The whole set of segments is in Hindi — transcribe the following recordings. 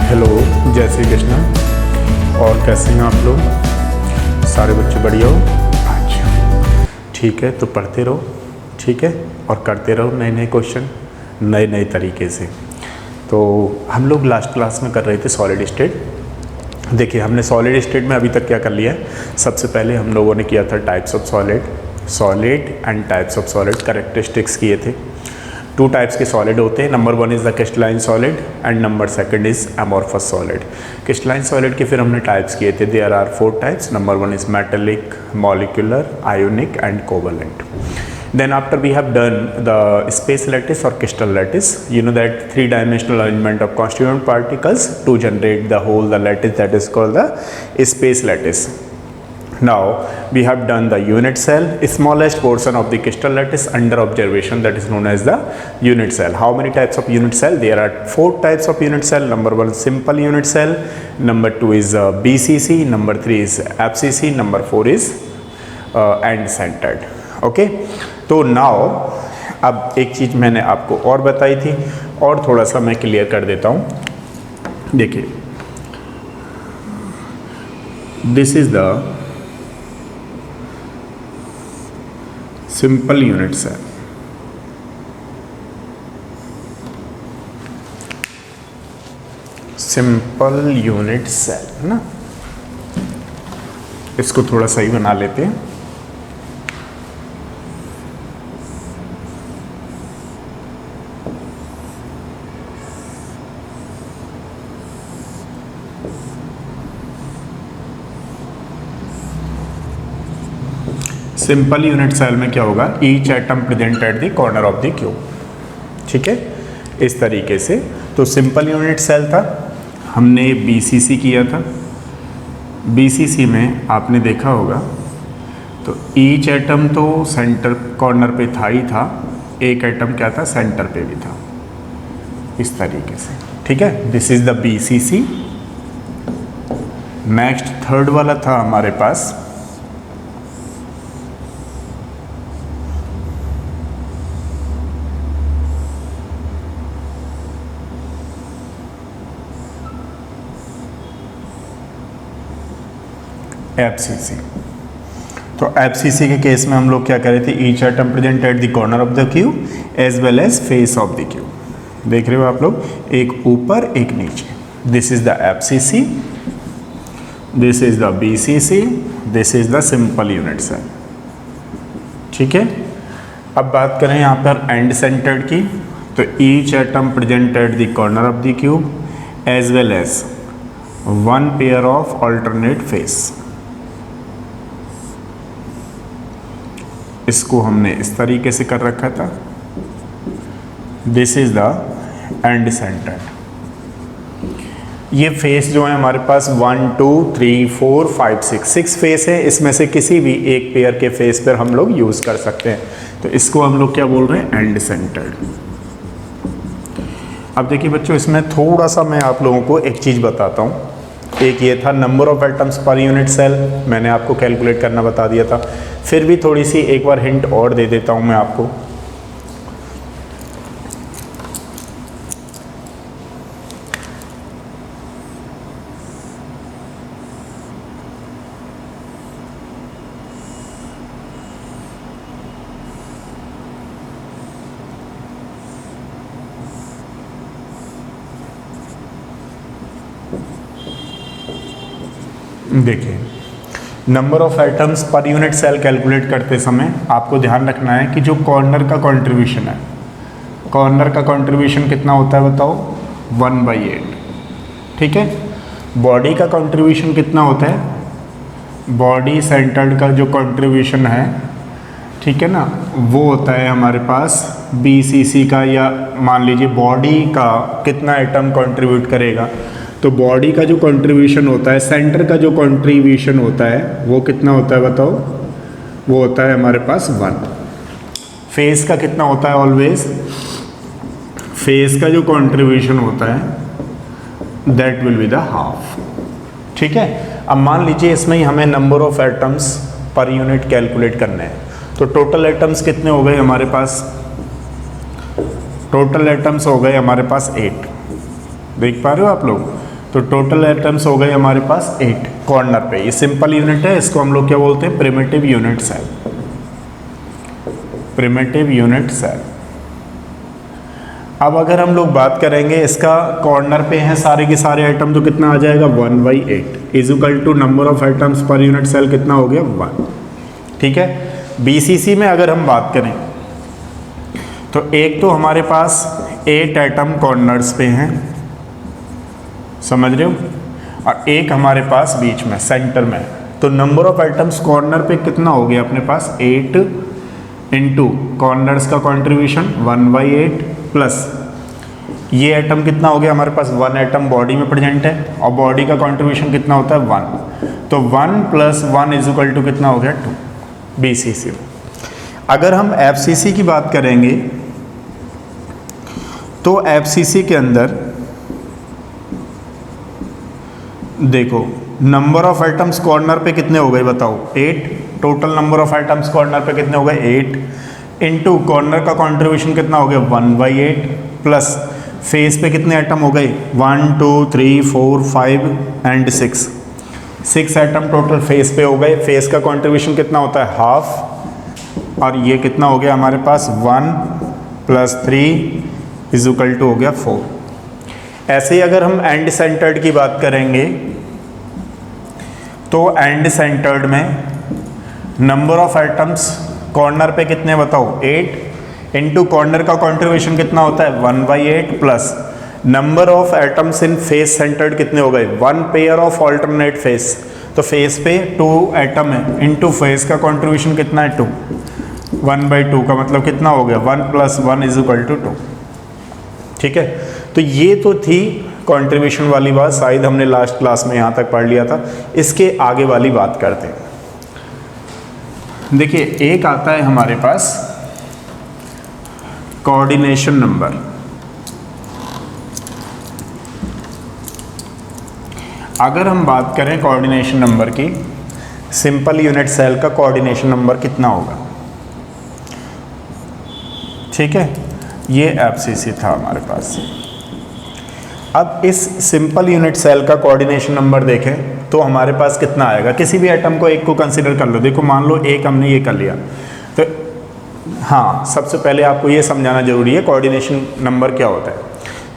हेलो, जय श्री कृष्ण। और कैसे हैं आप लोग? सारे बच्चे बढ़िया हो? अच्छा, ठीक है। तो पढ़ते रहो, ठीक है, और करते रहो नए नए क्वेश्चन नए नए तरीके से। तो हम लोग लास्ट क्लास में कर रहे थे सॉलिड स्टेट। देखिए, हमने सॉलिड स्टेट में अभी तक क्या कर लिया है। सबसे पहले हम लोगों ने किया था types of solid and types of solid, characteristics किए थे। 2 टाइप्स के सॉलिड होते हैं। Number 1 is the crystalline solid and number 2 is amorphous solid. Crystalline solid के फिर हमने टाइप्स किए थे। There are 4 types. Number 1 is metallic, molecular, ionic and covalent. Then after we have done the space lattice or crystal lattice, you know that 3-dimensional arrangement of constituent particles to generate the whole the lattice, that is called the space lattice. Now we have done the unit cell, smallest portion of the crystal lattice under observation, that is known as the unit cell. How many types of unit cell? There are 4 types of unit cell. Number 1 simple unit cell, number 2 is BCC, number 3 is FCC, number 4 is end centered. Okay, तो नाउ अब एक चीज़ मैंने आपको और बताई थी और थोड़ा सा मैं क्लियर कर देता हूँ। देखिए, this is the simple unit cell. Simple unit cell है ना, इसको थोड़ा सही बना लेते हैं। सिंपल यूनिट सेल में क्या होगा, each atom present at the corner of the cube, ठीक है, इस तरीके से। तो सिंपल यूनिट सेल था, हमने बीसीसी किया था। बीसीसी में आपने देखा होगा तो ईच एटम तो सेंटर कॉर्नर पे था ही था, एक एटम क्या था, सेंटर पे भी था, इस तरीके से, ठीक है। This is the BCC. Next third वाला था हमारे पास एफसीसी। तो एफसीसी के केस में हम लोग क्या कर रहे थे, each atom present at the corner of the cube as well as face of the cube. देख रहे हो आप लोग, एक ऊपर एक नीचे। This is the FCC, this is the BCC, this is the simple unit cell, ठीक है। अब बात करें यहाँ पर एंड सेंटर्ड की, तो each atom present at the corner of the cube as well as 1 pair of alternate face. इसको हमने इस तरीके से कर रखा था। This is the end centre. ये फेस जो है हमारे पास 1 2 3 4 5 6 फेस है। इसमें से किसी भी एक पेयर के फेस पर हम लोग यूज कर सकते हैं। तो इसको हम लोग क्या बोल रहे हैं, एंड सेंटर्ड। अब देखिए बच्चों, इसमें थोड़ा सा मैं आप लोगों को एक चीज बताता हूँ। एक ये था number of atoms per unit cell, मैंने आपको कैलकुलेट करना बता दिया था। फिर भी थोड़ी सी एक बार हिंट और दे देता हूं मैं आपको। देखिए, number of atoms per unit cell calculate करते समय आपको ध्यान रखना है कि जो कॉर्नर का कंट्रीब्यूशन है, कॉर्नर का कंट्रीब्यूशन कितना होता है बताओ, 1/8, ठीक है। बॉडी का कंट्रीब्यूशन कितना होता है, बॉडी सेंटर्ड का जो कंट्रीब्यूशन है, ठीक है ना, वो होता है हमारे पास बीसीसी का, या मान लीजिए बॉडी का कितना एटम कंट्रीब्यूट करेगा, तो बॉडी का जो कंट्रीब्यूशन होता है, सेंटर का जो कंट्रीब्यूशन होता है वो कितना होता है बताओ, वो होता है हमारे पास 1। फेस का कितना होता है, ऑलवेज फेस का जो कंट्रीब्यूशन होता है that will be the half, ठीक है। अब मान लीजिए इसमें ही हमें number of atoms per unit calculate करने हैं, तो टोटल एटम्स कितने हो गए हमारे पास, टोटल एटम्स हो गए हमारे पास 8। देख पा रहे हो आप लोग, तो टोटल एटम्स हो गए हमारे पास 8 कॉर्नर पे। ये सिंपल यूनिट है, इसको हम लोग क्या बोलते हैं, primitive unit cell, primitive unit cell. अब अगर हम लोग बात करेंगे इसका कॉर्नर पे हैं सारे के सारे एटम, तो कितना आ जाएगा 1/8 equal to number of atoms per unit cell कितना हो गया 1। ठीक है, बीसीसी में अगर हम बात करें तो एक तो हमारे पास 8 एटम कॉर्नर्स पे हैं, समझ रहे हो, और एक हमारे पास बीच में सेंटर में। तो नंबर ऑफ एटम्स कॉर्नर पे कितना हो गया अपने पास 8 इंटू कॉर्नर्स का कंट्रीब्यूशन 1/8 प्लस ये एटम कितना हो गया हमारे पास 1 एटम बॉडी में प्रेजेंट है और बॉडी का कंट्रीब्यूशन कितना होता है 1, तो 1 + 1 इज इक्वल टू कितना हो गया 2 बीसीसी में। अगर हम एफसीसी की बात करेंगे तो एफसीसी के अंदर देखो नंबर ऑफ एटम्स कॉर्नर पे कितने हो गए बताओ 8, total number of atoms corner पे कितने हो गए 8 इंटू कॉर्नर का कंट्रीब्यूशन कितना हो गया 1/8 प्लस फेस पे कितने एटम हो गए 1 2 3 4 5 एंड 6 एटम टोटल फेस पे हो गए। फेस का कंट्रीब्यूशन कितना होता है हाफ, और ये कितना हो गया हमारे पास 1 + 3 इज इक्वल टू हो गया 4। ऐसे ही अगर हम एंड सेंटर्ड की बात करेंगे तो एंड सेंटर्ड में नंबर ऑफ एटम्स कॉर्नर पे कितने बताओ 8 इंटू कॉर्नर का कंट्रीब्यूशन कितना होता है 1/8 plus number of atoms in face centred कितने हो गए 1 पेयर ऑफ ऑल्टरनेट फेस, तो फेस पे 2 एटम है इंटू फेस का कंट्रीब्यूशन कितना है 2, 1/2 का मतलब कितना हो गया 1 + 1 इज इक्वल टू 2। ठीक है, तो ये तो थी कंट्रीब्यूशन वाली बात, शायद हमने लास्ट क्लास में यहाँ तक पढ़ लिया था। इसके आगे वाली बात करते हैं। देखिए एक आता है हमारे पास कोऑर्डिनेशन नंबर। अगर हम बात करें कोऑर्डिनेशन नंबर की, सिंपल यूनिट सेल का कोऑर्डिनेशन नंबर कितना होगा, ठीक है, ये एफसीसी था हमारे पास। अब इस सिंपल यूनिट सेल का कोऑर्डिनेशन नंबर देखें तो हमारे पास कितना आएगा, किसी भी एटम को एक को कंसीडर कर लो। देखो मान लो एक हमने ये कर लिया, तो हाँ सबसे पहले आपको ये समझाना जरूरी है कोऑर्डिनेशन नंबर क्या होता है।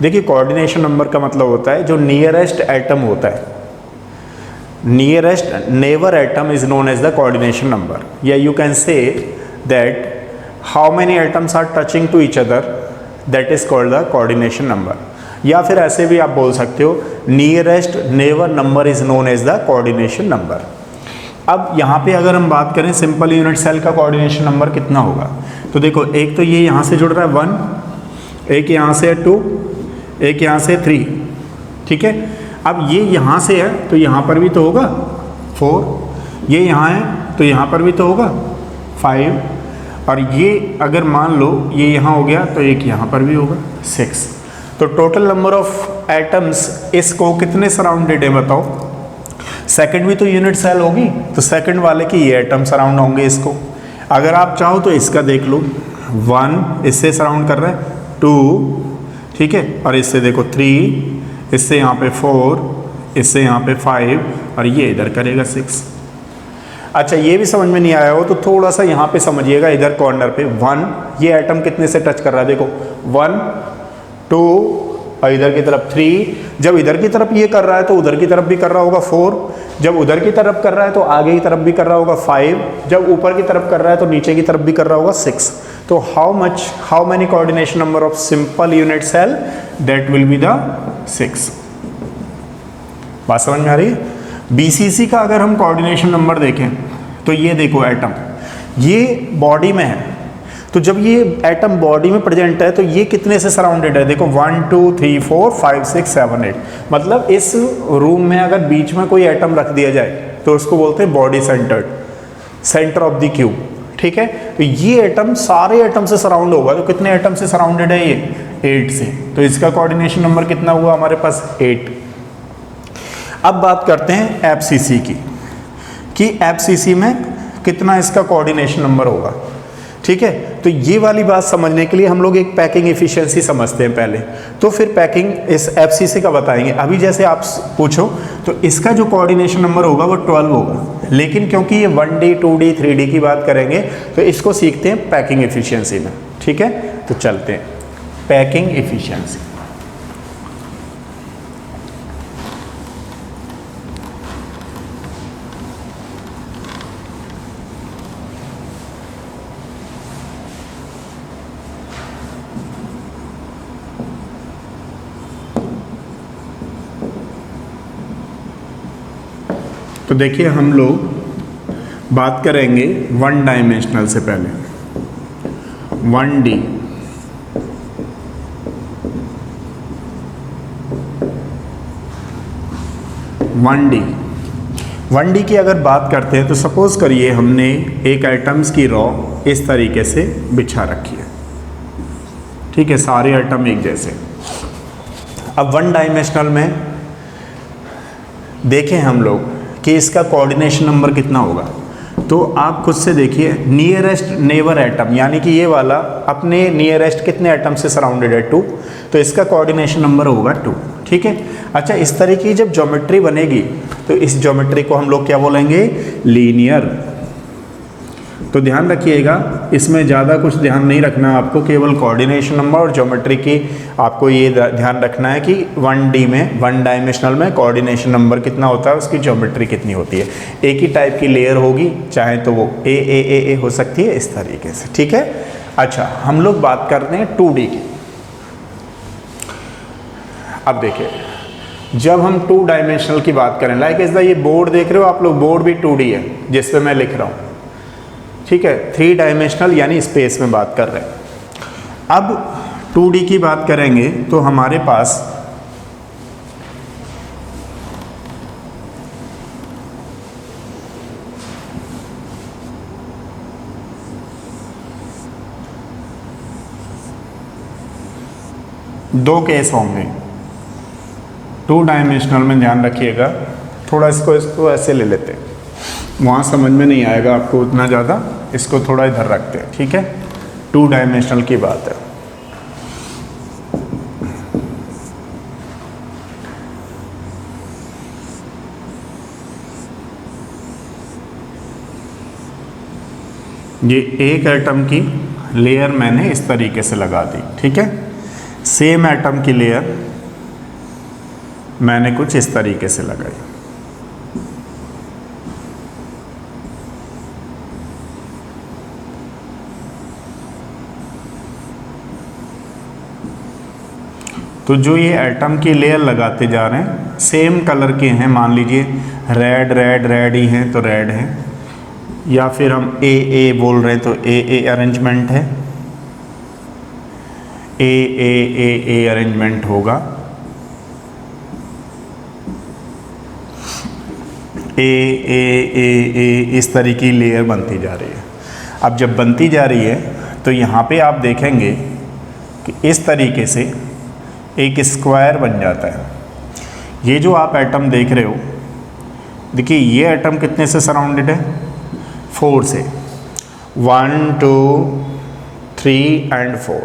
देखिए कोऑर्डिनेशन नंबर का मतलब होता है जो नियरेस्ट एटम होता है, nearest neighbour atom is known as the coordination number, या you can say that how many atoms are touching to each other, that is called the coordination number. या फिर ऐसे भी आप बोल सकते हो nearest neighbour number is known as the coordination number. अब यहाँ पे अगर हम बात करें सिंपल यूनिट सेल का कोऑर्डिनेशन नंबर कितना होगा, तो देखो एक तो ये यहाँ से जुड़ रहा है 1, एक यहाँ से 2, एक यहाँ से 3, ठीक है। अब ये यहाँ से है तो यहाँ पर भी तो होगा 4, ये यहाँ है तो यहाँ पर भी तो होगा 5, और ये अगर मान लो ये यहाँ हो गया तो एक यहाँ पर भी होगा 6। तो टोटल नंबर ऑफ एटम्स इसको कितने सराउंडेड है बताओ, सेकंड भी तो यूनिट सेल होगी तो सेकंड वाले की ये एटम सराउंड होंगे इसको। अगर आप चाहो तो इसका देख लो 1 इससे सराउंड कर रहा है 2, ठीक है, और इससे देखो 3, इससे यहाँ पे 4, इससे यहाँ पे 5, और ये इधर करेगा 6। अच्छा ये भी समझ में नहीं आया हो तो थोड़ा सा यहाँ पे समझिएगा, इधर कॉर्नर पे 1 ये एटम कितने से टच कर रहा है, देखो 1 2 और इधर की तरफ 3। जब इधर की तरफ ये कर रहा है तो उधर की तरफ भी कर रहा होगा 4, जब उधर की तरफ कर रहा है तो आगे की तरफ भी कर रहा होगा 5, जब ऊपर की तरफ कर रहा है तो नीचे की तरफ भी कर रहा होगा 6। तो how many coordination number of simple unit cell, that will be the 6। बात समझ में आ रही है। बीसीसी का अगर हम कोऑर्डिनेशन नंबर देखें तो ये देखो एटम ये बॉडी में है, तो जब ये एटम बॉडी में प्रेजेंट है तो ये कितने से सराउंडेड है, देखो 1 2 3 4 5 6 7 8। मतलब इस रूम में अगर बीच में कोई एटम रख दिया जाए तो उसको बोलते हैं body centred, centre of the cube, ठीक है। तो ये एटम सारे एटम से सराउंड होगा, तो कितने एटम से सराउंडेड है ये 8 से, तो इसका कोऑर्डिनेशन नंबर कितना हुआ हमारे पास 8। अब बात करते हैं एफसीसी की, कि एफसीसी में कितना इसका कोऑर्डिनेशन नंबर होगा, ठीक है। तो ये वाली बात समझने के लिए हम लोग एक पैकिंग एफिशिएंसी समझते हैं पहले, तो फिर पैकिंग इस एफसीसी का बताएंगे। अभी जैसे आप पूछो तो इसका जो कोऑर्डिनेशन नंबर होगा वो 12 होगा, लेकिन क्योंकि ये 1D 2D 3D की बात करेंगे तो इसको सीखते हैं पैकिंग एफिशिएंसी में, ठीक है। तो चलते हैं पैकिंग एफिशिएंसी। तो देखिए हम लोग बात करेंगे वन डायमेंशनल से पहले, 1D, वन डी की अगर बात करते हैं तो सपोज करिए हमने एक आइटम्स की रॉ इस तरीके से बिछा रखी है, ठीक है, सारे आइटम एक जैसे। अब वन डायमेंशनल में देखें हम लोग कि इसका कोऑर्डिनेशन नंबर कितना होगा, तो आप खुद से देखिए नियरेस्ट नेबर एटम, यानी कि ये वाला अपने नियरेस्ट कितने एटम से सराउंडेड है, 2, तो इसका कोऑर्डिनेशन नंबर होगा 2, ठीक है। अच्छा, इस तरह की जब ज्योमेट्री बनेगी तो इस ज्योमेट्री को हम लोग क्या बोलेंगे, लीनियर। तो ध्यान रखिएगा, इसमें ज़्यादा कुछ ध्यान नहीं रखना आपको, केवल कोऑर्डिनेशन नंबर और ज्योमेट्री की आपको ये ध्यान रखना है कि 1D में, वन डायमेंशनल में कोऑर्डिनेशन नंबर कितना होता है, उसकी ज्योमेट्री कितनी होती है। एक ही टाइप की लेयर होगी, चाहे तो वो ए हो सकती है इस तरीके से, ठीक है। अच्छा, हम लोग बात करते हैं 2D की। अब देखिए जब हम 2 डायमेंशनल की बात करें, लाइक इस ये बोर्ड देख रहे हो आप लोग, बोर्ड भी 2D है जिस पे मैं लिख रहा हूँ, ठीक है। 3 डायमेंशनल यानी स्पेस में बात कर रहे हैं। अब 2D की बात करेंगे तो हमारे पास दो केस होंगे 2 डायमेंशनल में, ध्यान रखिएगा। थोड़ा इसको ऐसे ले लेते हैं, वहाँ समझ में नहीं आएगा आपको उतना ज़्यादा, इसको थोड़ा इधर रखते हैं, ठीक है। 2 डायमेंशनल की बात है। ये एक एटम की लेयर मैंने इस तरीके से लगा दी, ठीक है। सेम एटम की लेयर मैंने कुछ इस तरीके से लगाई। तो जो ये एटम की लेयर लगाते जा रहे हैं सेम कलर के हैं, मान लीजिए रेड ही हैं तो रेड है, या फिर हम ए बोल रहे हैं तो ए अरेंजमेंट है, ए अरेंजमेंट होगा, ए इस तरह की लेयर बनती जा रही है। अब जब बनती जा रही है तो यहाँ पे आप देखेंगे कि इस तरीके से एक स्क्वायर बन जाता है। ये जो आप एटम देख रहे हो, देखिए ये एटम कितने से सराउंडेड है, 4 से, 1 2 3 एंड 4,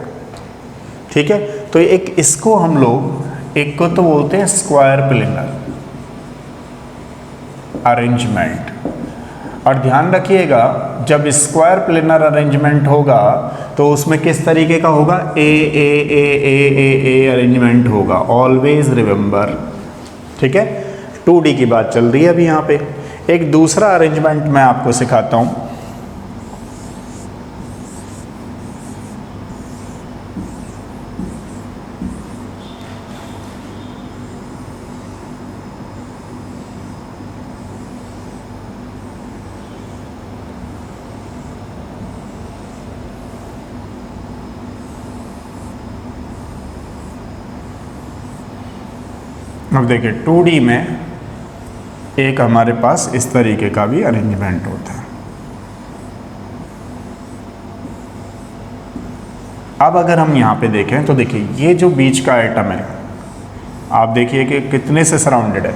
ठीक है। तो एक इसको हम लोग, एक को तो बोलते हैं स्क्वायर प्लेनर अरेंजमेंट। और ध्यान रखिएगा जब स्क्वायर प्लेनर अरेंजमेंट होगा तो उसमें किस तरीके का होगा, ए अरेंजमेंट होगा, ऑलवेज रिमेंबर, ठीक है। 2D की बात चल रही है अभी यहाँ पे। एक दूसरा अरेंजमेंट मैं आपको सिखाता हूँ। अब देखिए 2D में एक हमारे पास इस तरीके का भी अरेंजमेंट होता है। अब अगर हम यहाँ पे देखें तो देखिए ये जो बीच का आइटम है, आप देखिए कि कितने से सराउंडेड है।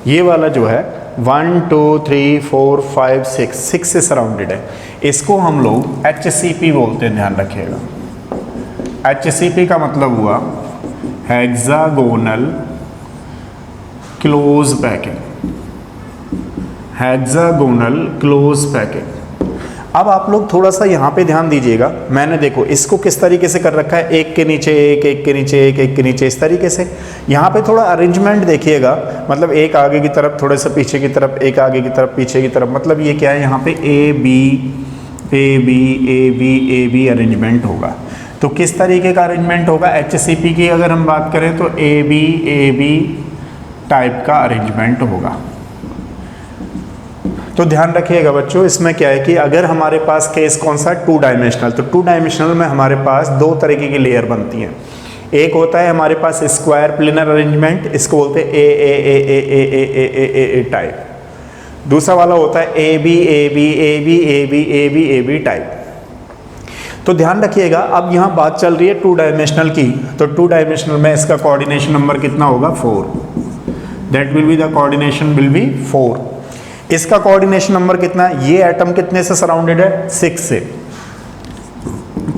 ये वाला जो है 1 2 3 4 5 6 से सराउंडेड है। इसको हम लोग HCP बोलते हैं, ध्यान रखिएगा। HCP का मतलब हुआ hexagonal close packet, hexagonal close packet. अब आप लोग थोड़ा सा यहाँ पे ध्यान दीजिएगा, मैंने देखो इसको किस तरीके से कर रखा है, एक के नीचे एक, एक के नीचे एक, एक के नीचे, इस तरीके से। यहाँ पे थोड़ा अरेंजमेंट देखिएगा, मतलब एक आगे की तरफ, थोड़े से पीछे की तरफ, एक आगे की तरफ, पीछे की तरफ, मतलब ये क्या है, यहाँ पे ए बी अरेंजमेंट होगा। तो किस तरीके का अरेंजमेंट होगा, HCP की अगर हम बात करें तो ए बी टाइप का अरेंजमेंट होगा। तो ध्यान रखिएगा बच्चों, इसमें क्या है कि अगर हमारे पास केस कौन सा, 2 डायमेंशनल, तो 2 डायमेंशनल में हमारे पास 2 तरीके की लेयर बनती हैं। एक होता है हमारे पास स्क्वायर प्लेनर अरेंजमेंट, इसको बोलते हैं ए टाइप। दूसरा वाला होता है ए बी टाइप। तो ध्यान रखिएगा, अब यहाँ बात चल रही है 2 डायमेंशनल की, तो 2 डायमेंशनल में इसका कोऑर्डिनेशन नंबर कितना होगा, 4। That will be the coordination will be 4। इसका कोऑर्डिनेशन नंबर कितना है, ये एटम कितने से सराउंडेड है, 6 से,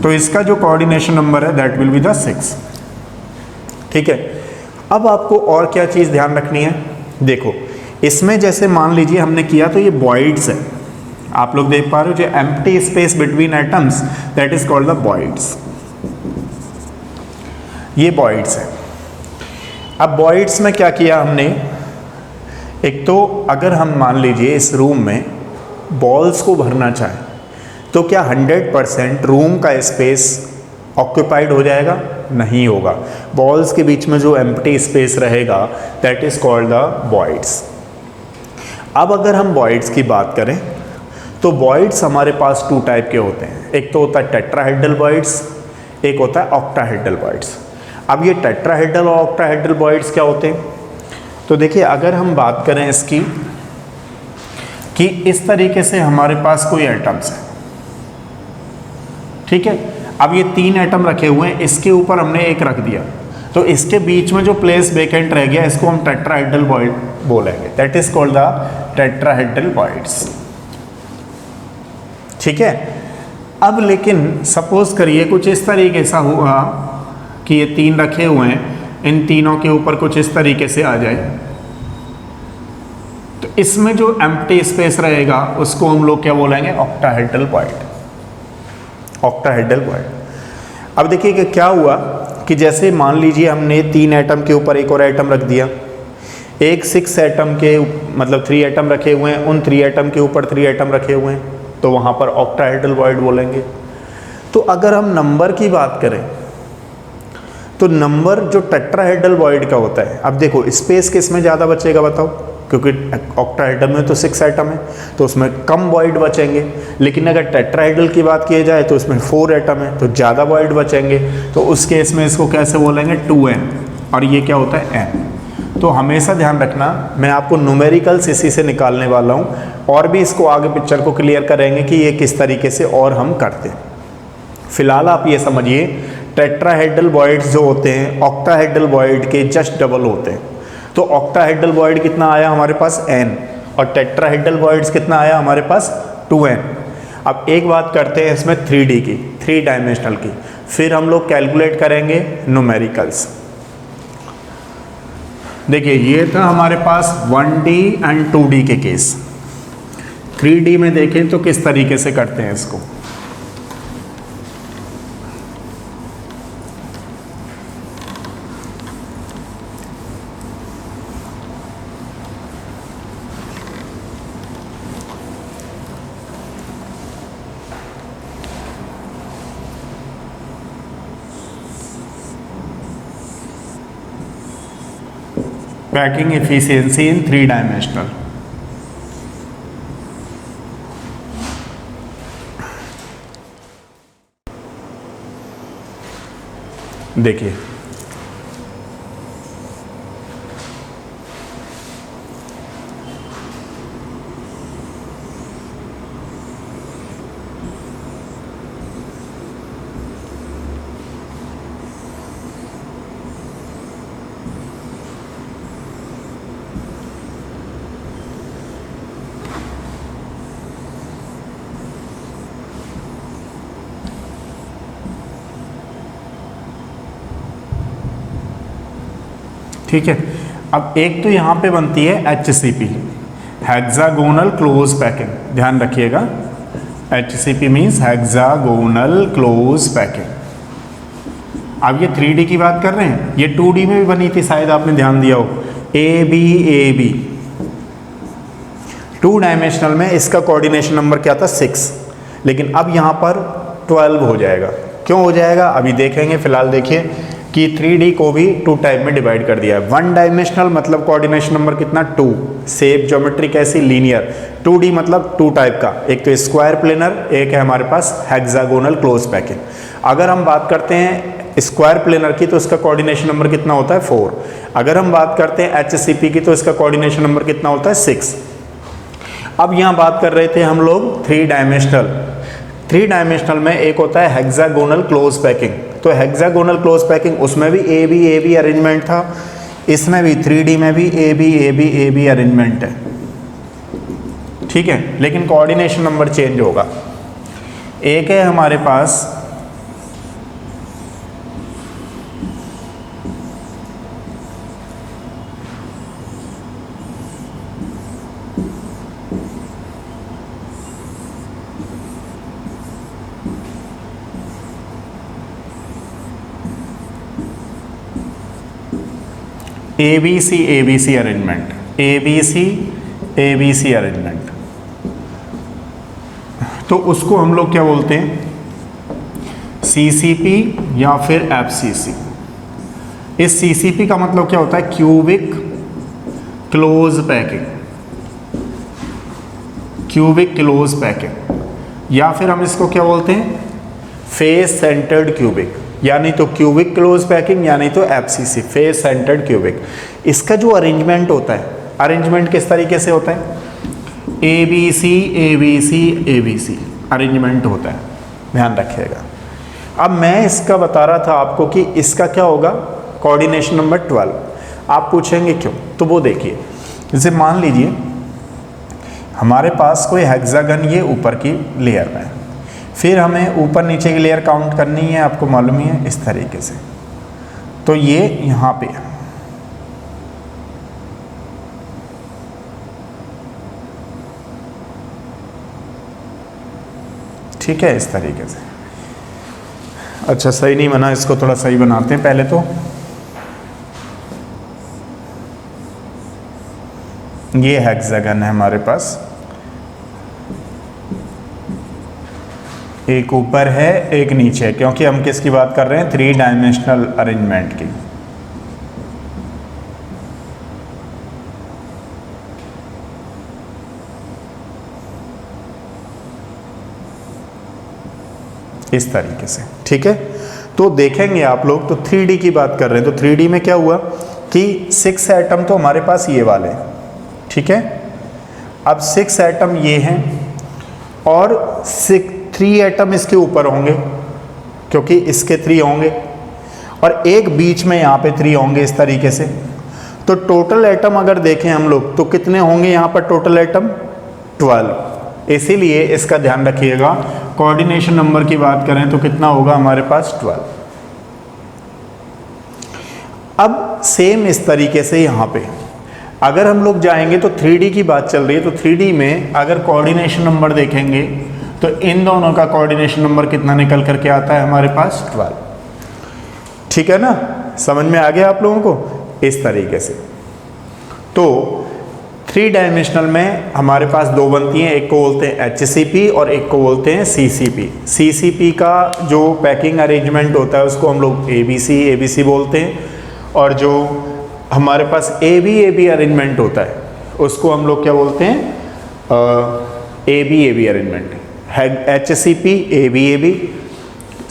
तो इसका जो कोऑर्डिनेशन नंबर है दैट विल बी द 6। ठीक है। अब आपको और क्या चीज़ ध्यान रखनी है, देखो इसमें जैसे मान लीजिए हमने किया तो ये बॉइड्स है, आप लोग देख पा रहे हो, जो empty space between atoms that is called the voids, ये बॉइड्स है। अब बॉइड्स में क्या किया हमने, एक तो अगर हम मान लीजिए इस रूम में बॉल्स को भरना चाहें तो क्या 100% रूम का स्पेस ऑक्यूपाइड हो जाएगा, नहीं होगा। बॉल्स के बीच में जो एम्प्टी स्पेस रहेगा दैट इज कॉल्ड द बॉइड्स। अब अगर हम बॉइड्स की बात करें तो बॉइड्स हमारे पास 2 टाइप के होते हैं, एक तो होता है टेट्राहेड्रल बॉइड्स, एक होता है ऑक्टाहेड्रल बॉइड्स। अब ये टेट्राहेड्रल और ऑक्टाहेड्रल बॉइड्स क्या होते हैं, तो देखिए अगर हम बात करें इसकी कि इस तरीके से हमारे पास कोई एटम्स है, ठीक है। अब ये 3 एटम रखे हुए हैं, इसके ऊपर हमने एक रख दिया, तो इसके बीच में जो प्लेस वेकेंट रह गया इसको हम टेट्राहेड्रल बॉइड बोलेंगे, that is called the tetrahedral voids. ठीक है। अब लेकिन सपोज करिए कुछ इस तरीके से हुआ कि ये 3 रखे हुए हैं, इन तीनों के ऊपर कुछ इस तरीके से आ जाए, तो इसमें जो एम्प्टी स्पेस रहेगा उसको हम लोग क्या बोलेंगे, ऑक्टाहेड्रल बॉइड, ऑक्टाहेड्रल बॉइड। अब देखिए कि क्या हुआ कि जैसे मान लीजिए हमने 3 एटम के ऊपर एक और एटम रख दिया, एक 6 एटम के मतलब 3 एटम रखे हुए हैं, उन 3 एटम के ऊपर 3 एटम रखे हुए हैं, तो वहाँ पर ऑक्टाहेड्रल बॉइड बोलेंगे। तो अगर हम नंबर की बात करें तो नंबर जो टेट्राहेड्रल बॉइड का होता है, अब देखो स्पेस किस में ज़्यादा बचेगा बताओ, क्योंकि ऑक्टाहेड्रल में तो 6 एटम है तो उसमें कम बॉइड बचेंगे, लेकिन अगर टेट्राहेड्रल की बात की जाए तो उसमें 4 एटम है तो ज़्यादा बॉइड बचेंगे। तो उस केस में इसको कैसे बोलेंगे, 2n, और ये क्या होता है, n। तो हमेशा ध्यान रखना, मैं आपको न्यूमेरिकल्स इसी से निकालने वाला हूँ, और भी इसको आगे पिक्चर को क्लियर करेंगे कि ये किस तरीके से और हम करते हैं। फिलहाल आप ये समझिए टेट्राहेड्रल बॉइड्स जो होते हैं ऑक्टाहेड्रल बॉइड के जस्ट डबल होते हैं। तो ऑक्टाहेड्रल बॉइड कितना आया हमारे पास, n, और टेट्राहेड्रल बॉइड्स कितना आया हमारे पास, 2n। अब एक बात करते हैं इसमें 3D की, 3 डायमेंशनल की, फिर हम लोग कैलकुलेट करेंगे न्यूमेरिकल्स। देखिए ये था हमारे पास 1D एंड 2D के केस। 3D में देखें तो किस तरीके से करते हैं इसको, पैकिंग एफिशिएंसी इन 3 डायमेंशनल। देखिए ठीक है। अब एक तो यहाँ पे बनती है HCP, हेक्सागोनल क्लोज पैकिंग, ध्यान रखिएगा, HCP means hexagonal close packing. अब ये 3D की बात कर रहे हैं, ये 2D में भी बनी थी, शायद आपने ध्यान दिया हो, ABAB, 2 डायमेंशनल में इसका कोऑर्डिनेशन नंबर क्या था 6, लेकिन अब यहाँ पर 12 हो जाएगा। क्यों हो जाएगा अभी देखेंगे, फिलहाल देखिए कि 3D को भी 2 टाइप में डिवाइड कर दिया है। 1 डायमेंशनल मतलब कोऑर्डिनेशन नंबर कितना 2, शेप ज्योमेट्री कैसी लीनियर। 2D मतलब 2 टाइप का, एक तो स्क्वायर प्लेनर, एक है हमारे पास हेक्सागोनल क्लोज पैकिंग। अगर हम बात करते हैं स्क्वायर प्लेनर की तो इसका कोऑर्डिनेशन नंबर कितना होता है 4। अगर हम बात करते हैं HCP की तो इसका कोऑर्डिनेशन नंबर कितना होता है 6। अब यहाँ बात कर रहे थे हम लोग 3 डायमेंशनल। 3 डायमेंशनल में एक होता है हेक्सागोनल क्लोज पैकिंग, तो हेक्सागोनल क्लोज पैकिंग उसमें भी AB अरेंजमेंट था, इसमें भी 3D में भी AB अरेंजमेंट है, ठीक है, लेकिन कोऑर्डिनेशन नंबर चेंज होगा। एक है हमारे पास ABC अरेंजमेंट, ABC अरेंजमेंट, तो उसको हम लोग क्या बोलते हैं CCP या फिर FCC। इस CCP का मतलब क्या होता है cubic close packing, cubic close packing, या फिर हम इसको क्या बोलते हैं फेस सेंटर्ड क्यूबिक, यानी तो क्यूबिक क्लोज पैकिंग यानी तो FCC, फेस सेंटर्ड क्यूबिक। इसका जो अरेंजमेंट होता है, अरेंजमेंट किस तरीके से होता है ABC अरेंजमेंट होता है, ध्यान रखिएगा। अब मैं इसका बता रहा था आपको कि इसका क्या होगा कोऑर्डिनेशन नंबर 12। आप पूछेंगे क्यों, तो वो देखिए, जैसे मान लीजिए हमारे पास कोई हेक्सागन ये ऊपर की लेयर में है, फिर हमें ऊपर नीचे की लेयर काउंट करनी है, आपको मालूम ही है, इस तरीके से। तो ये यहाँ पे है, ठीक है, इस तरीके से। अच्छा सही नहीं बना, इसको थोड़ा सही बनाते हैं पहले। तो ये हेक्सागन है हमारे पास, एक ऊपर है एक नीचे है, क्योंकि हम किसकी बात कर रहे हैं 3 डायमेंशनल अरेंजमेंट की। इस तरीके से, ठीक है। तो देखेंगे आप लोग, तो 3D की बात कर रहे हैं, तो 3D में क्या हुआ कि 6 एटम तो हमारे पास ये वाले, ठीक है। अब 6 एटम ये हैं और 3 एटम इसके ऊपर होंगे, क्योंकि इसके 3 होंगे, और एक बीच में यहाँ पे 3 होंगे, इस तरीके से। तो टोटल एटम अगर देखें हम लोग तो कितने होंगे यहाँ पर टोटल एटम 12। इसीलिए इसका ध्यान रखिएगा, कोऑर्डिनेशन नंबर की बात करें तो कितना होगा हमारे पास 12। अब सेम इस तरीके से यहाँ पे अगर हम लोग जाएंगे तो 3D की बात चल रही है, तो 3D में अगर कोऑर्डिनेशन नंबर देखेंगे तो इन दोनों का कोऑर्डिनेशन नंबर कितना निकल करके आता है हमारे पास 12, ठीक है ना। समझ में आ गया आप लोगों को, इस तरीके से। तो 3 डायमेंशनल में हमारे पास 2 बनती हैं, एक को बोलते हैं HCP और एक को बोलते हैं CCP। CCP का जो पैकिंग अरेंजमेंट होता है उसको हम लोग ABC बोलते हैं, और जो हमारे पास AB अरेंजमेंट होता है उसको हम लोग क्या बोलते हैं AB arrangement. HCP ABAB,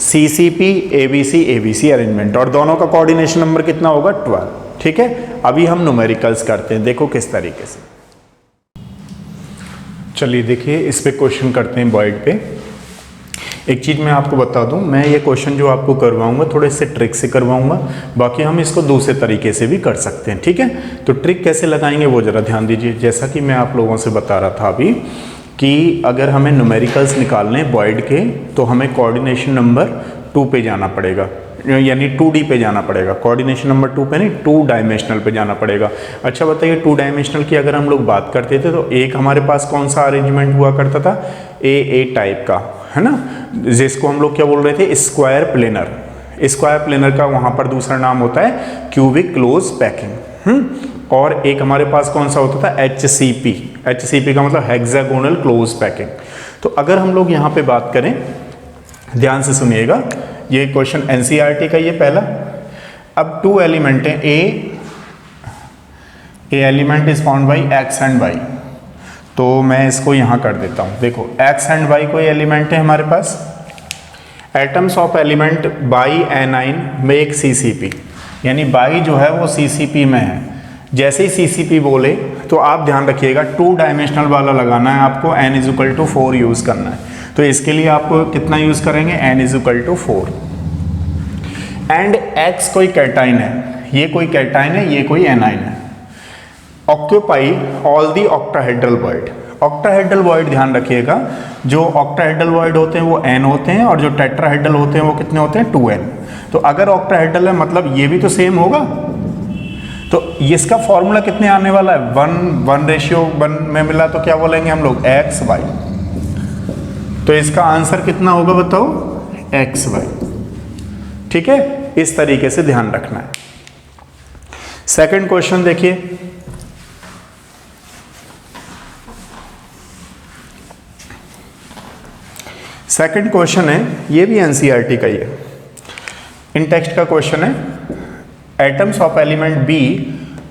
CCP ABC arrangement, और दोनों का कोऑर्डिनेशन नंबर कितना होगा 12, ठीक है। अभी हम न्यूमेरिकल्स करते हैं, देखो किस तरीके से। चलिए देखिए, इस पे क्वेश्चन करते हैं बॉयड पे। एक चीज़ मैं आपको बता दूं, मैं ये क्वेश्चन जो आपको करवाऊंगा थोड़े से ट्रिक से करवाऊंगा, बाकी हम इसको दूसरे तरीके से भी कर सकते हैं, ठीक है। तो ट्रिक कैसे लगाएंगे वो ज़रा ध्यान दीजिए। जैसा कि मैं आप लोगों से बता रहा था अभी कि अगर हमें न्यूमेरिकल्स निकालने बॉयड के, तो हमें कोऑर्डिनेशन नंबर 2 पे जाना पड़ेगा। यानी 2D पे जाना पड़ेगा, कोऑर्डिनेशन नंबर 2 पे नहीं, 2 डायमेंशनल पे जाना पड़ेगा। अच्छा बताइए 2 डायमेंशनल की अगर हम लोग बात करते थे तो एक हमारे पास कौन सा अरेंजमेंट हुआ करता था, ए टाइप का, है ना, जिसको हम लोग क्या बोल रहे थे, स्क्वायर प्लेनर। स्क्वायर प्लेनर का वहाँ पर दूसरा नाम होता है क्यूबिक क्लोज पैकिंग। और एक हमारे पास कौन सा होता था, HCP। HCP का मतलब हेक्सागोनल क्लोज पैकिंग। तो अगर हम लोग यहाँ पे बात करें, ध्यान से सुनिएगा, ये क्वेश्चन NCERT का ये पहला। अब 2 एलिमेंट हैं, A element is found by X and Y। तो मैं इसको यहाँ कर देता हूँ। देखो X एंड Y कोई एलिमेंट है हमारे पास। Atoms of element by anion make CCP, यानी बाई जो है वो CCP में है। जैसे ही CCP बोले तो आप ध्यान रखिएगा 2 डायमेंशनल वाला लगाना है आपको, n = 4 यूज़ करना है। तो इसके लिए आपको कितना यूज़ करेंगे, n = 4। एंड X कोई कैटाइन है, ये कोई कैटाइन है, ये कोई एनाइन है। Occupy all the octahedral void. Octahedral void ध्यान रखिएगा, जो ऑक्टाहेड्रल वॉइड होते हैं वो n होते हैं, और जो टेट्राहेड्रल होते हैं वो कितने होते हैं, 2n। तो अगर ऑक्टाहेड्रल है मतलब ये भी तो सेम होगा। तो इसका फॉर्मूला कितने आने वाला है, 1:1 में मिला तो क्या बोलेंगे हम लोग, XY। तो इसका आंसर कितना होगा बताओ, XY। ठीक है, इस तरीके से ध्यान रखना है। सेकंड क्वेश्चन देखिए, सेकंड क्वेश्चन है, ये भी NCERT का ही है, इन टेक्स्ट का क्वेश्चन है। Atoms of element B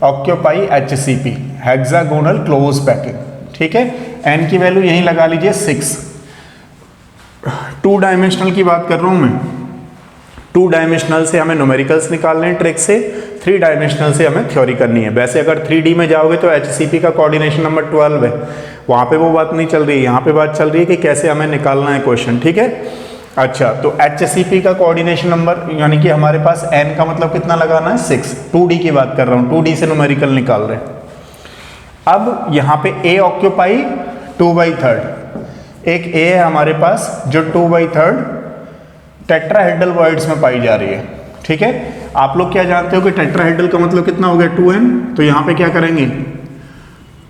occupy HCP hexagonal close packing. ठीक है, n की वैल्यू यहीं लगा लीजिए 6। 2 डायमेंशनल की बात कर रहा हूं मैं। 2 डायमेंशनल से हमें न्यूमेरिकल्स निकालने हैं ट्रिक से, 3 डायमेंशनल से हमें थ्योरी करनी है। वैसे अगर 3D में जाओगे तो HCP का कोऑर्डिनेशन नंबर 12 है, वहाँ पे वो बात नहीं चल रही है, यहाँ पे बात चल रही है कि कैसे हमें निकालना है क्वेश्चन। ठीक है, अच्छा तो HCP का कोऑर्डिनेशन नंबर, यानी कि हमारे पास n का मतलब कितना लगाना है, 6। 2D की बात कर रहा हूँ, 2D से न्यूमेरिकल निकाल रहे हैं। अब यहाँ पे A ऑक्यूपाई 2/3, एक A है हमारे पास जो 2/3 टेट्राहेड्रल वॉइड्स में पाई जा रही है। ठीक है, आप लोग क्या जानते हो कि टेट्राहेड्रल का मतलब कितना हो गया, 2n। तो यहाँ पे क्या करेंगे,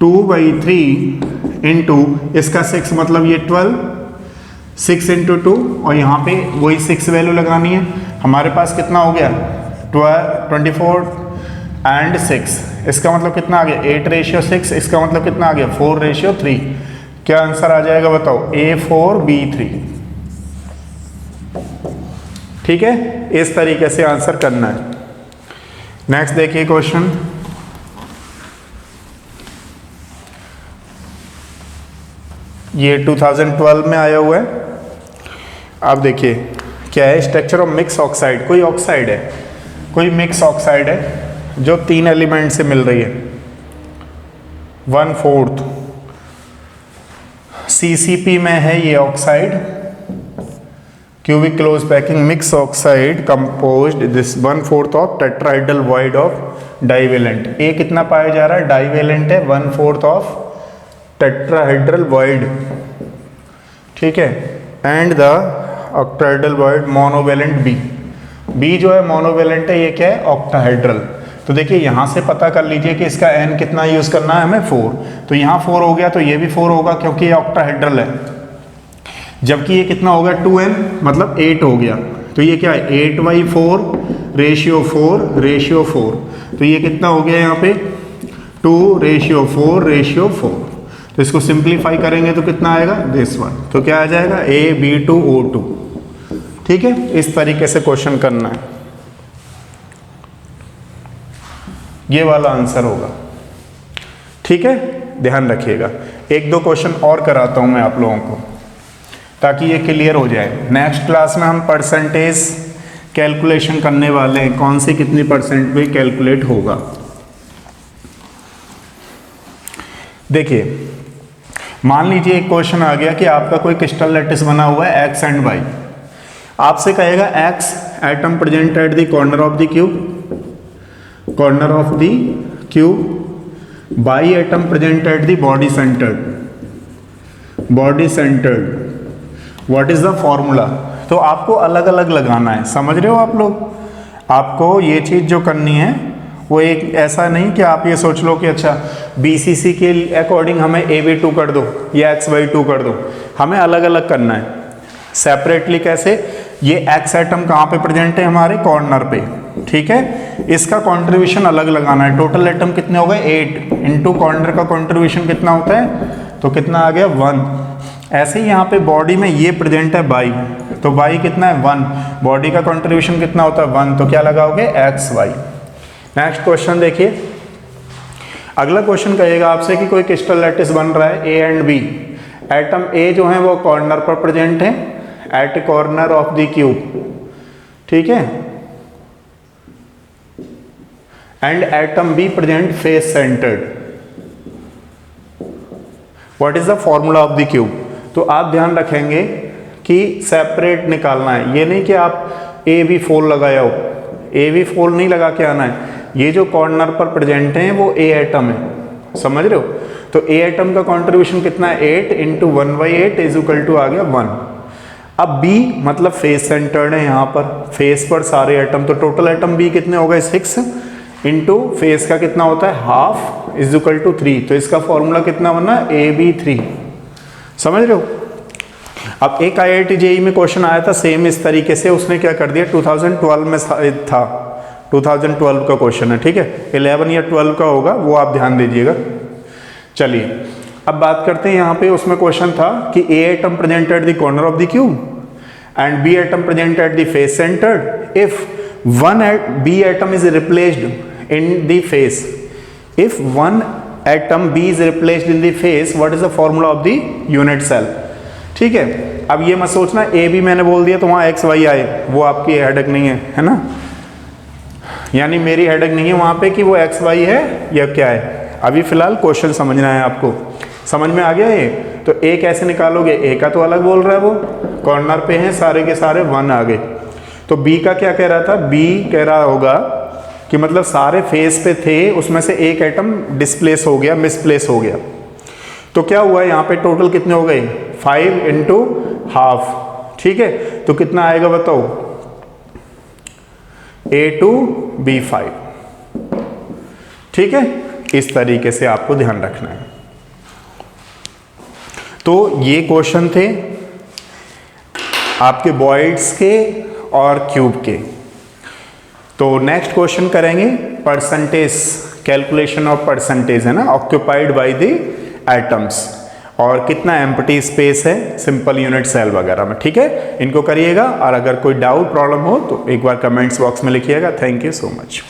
2/3 इंटू इसका 6 मतलब ये 12, 6 × 2, और यहाँ पे वही 6 वैल्यू लगानी है। हमारे पास कितना हो गया, 24 एंड 6, इसका मतलब कितना आ गया, 8:6, इसका मतलब कितना आ गया, 4:3। क्या आंसर आ जाएगा बताओ, A4B3। ठीक है, इस तरीके से आंसर करना है। नेक्स्ट देखिए क्वेश्चन, ये 2012 में आया हुआ है। अब देखिए क्या है, स्ट्रक्चर ऑफ मिक्स ऑक्साइड। कोई ऑक्साइड है, कोई मिक्स ऑक्साइड है जो 3 एलिमेंट से मिल रही है। 1/4 CCP में है ये oxide, cubic close packing mix oxide composed this 1/4 of tetrahedral void of divalent. A कितना पाया जा रहा है, डाइवेलेंट है, 1/4 ऑफ टेट्राहेड्रल वॉइड। ठीक है, and the octahedral void monovalent B जो है मोनोवेलेंट है, ये क्या है, ऑक्टाहेड्रल। तो देखिए यहाँ से पता कर लीजिए कि इसका n कितना यूज़ करना है हमें, 4। तो यहाँ 4 हो गया तो ये भी 4 होगा क्योंकि ये ऑक्टाहेड्रल है। जबकि ये कितना होगा, 2n मतलब 8 हो गया। तो ये क्या है, 8/4:4:4। तो ये कितना हो गया यहाँ पे, 2:4:4। तो इसको सिंप्लीफाई करेंगे तो कितना आएगा, दिस वन। तो क्या आ जाएगा, AB2O2। ठीक है, इस तरीके से क्वेश्चन करना है, ये वाला आंसर होगा। ठीक है, ध्यान रखिएगा। 1-2 क्वेश्चन और कराता हूं मैं आप लोगों को ताकि ये क्लियर हो जाए। नेक्स्ट क्लास में हम परसेंटेज कैलकुलेशन करने वाले हैं, कौन सी कितनी परसेंट में कैलकुलेट होगा। देखिए मान लीजिए एक क्वेश्चन आ गया कि आपका कोई क्रिस्टल लैटिस बना हुआ है X एंड Y। आपसे कहेगा X atom present at the corner of the cube, corner of the cube, Y atom present at the body centred, body centred. What is the formula. तो आपको अलग अलग लगाना है, समझ रहे हो आप लोग। आपको ये चीज़ जो करनी है वो एक ऐसा नहीं कि आप ये सोच लो कि अच्छा BCC के अकॉर्डिंग हमें AB2 कर दो या XY2 कर दो, हमें अलग अलग करना है सेपरेटली। कैसे, ये X एटम कहाँ पे प्रेजेंट है, हमारे कॉर्नर पे, ठीक है, इसका कंट्रीब्यूशन अलग लगाना है। टोटल एटम कितने हो गए 8 इंटू कॉर्नर का कंट्रीब्यूशन कितना होता है, तो कितना आ गया 1। ऐसे ही यहाँ पे बॉडी में ये प्रेजेंट है बाई, तो बाई कितना है 1, बॉडी का कंट्रीब्यूशन कितना होता है 1, तो क्या लगाओगे XY। नेक्स्ट क्वेश्चन देखिए, अगला क्वेश्चन कहेगा आपसे कि कोई क्रिस्टल लैटिस बन रहा है A and B, atom A जो है वो कॉर्नर पर प्रेजेंट है at corner of the cube, ठीक है, and atom B present face centred. What is the formula of the cube. तो आप ध्यान रखेंगे कि सेपरेट निकालना है, ये नहीं कि आप AB4 लगाया हो, AB4 नहीं लगा के आना है। ये जो कॉर्नर पर प्रेजेंट हैं वो A एटम है, समझ रहे हो। तो A एटम का कंट्रीब्यूशन कितना है 8 इंटू 1/8 इज इक्वल टू आ गया 1। अब B मतलब फेस सेंटर्ड है, यहाँ पर फेस पर सारे एटम, तो टोटल एटम B कितने हो गए 6 इंटू फेस का कितना होता है हाफ इज इक्वल टू 3, तो इसका फॉर्मूला कितना बना AB3, समझ रहे हो। अब एक IIT JEE में क्वेश्चन आया था सेम इस तरीके से, उसने क्या कर दिया 2012 में था, 2012 का क्वेश्चन है, ठीक है, 11 या 12 का होगा, वो आप ध्यान दीजिएगा। चलिए अब बात करते हैं, यहाँ पे उसमें क्वेश्चन था कि A atom present at the corner of the cube and B atom present at the face centred if one B atom is replaced in the face. If one atom B is replaced in the face, what is the formula of the unit cell? ठीक है, अब ये मत सोचना AB मैंने बोल दिया तो वहाँ XY आए, वो आपकी हेडेक नहीं है ना, यानी मेरी हेडेक नहीं है वहाँ पे कि वो XY है या क्या है। अभी फिलहाल क्वेश्चन समझना है आपको, समझ में आ गया ये। तो A कैसे निकालोगे, A का तो अलग बोल रहा है, वो कॉर्नर पे है सारे के सारे 1 आ गए। तो B का क्या कह रहा था, B कह रहा होगा कि मतलब सारे फेस पे थे, उसमें से एक एटम डिस्प्लेस हो गया, मिसप्लेस हो गया। तो क्या हुआ यहाँ पे टोटल कितने हो गए 5 इंटू हाफ, ठीक है, तो कितना आएगा बताओ A2B5, ठीक है। इस तरीके से आपको ध्यान रखना है। तो ये क्वेश्चन थे आपके बॉइड्स के और क्यूब के। तो नेक्स्ट क्वेश्चन करेंगे परसेंटेज, कैलकुलेशन ऑफ परसेंटेज है ना, ऑक्यूपाइड बाय द एटम्स, और कितना एम्प्टी स्पेस है सिंपल यूनिट सेल वगैरह में, ठीक है। इनको करिएगा और अगर कोई डाउट प्रॉब्लम हो तो एक बार कमेंट्स बॉक्स में लिखिएगा। Thank you so much.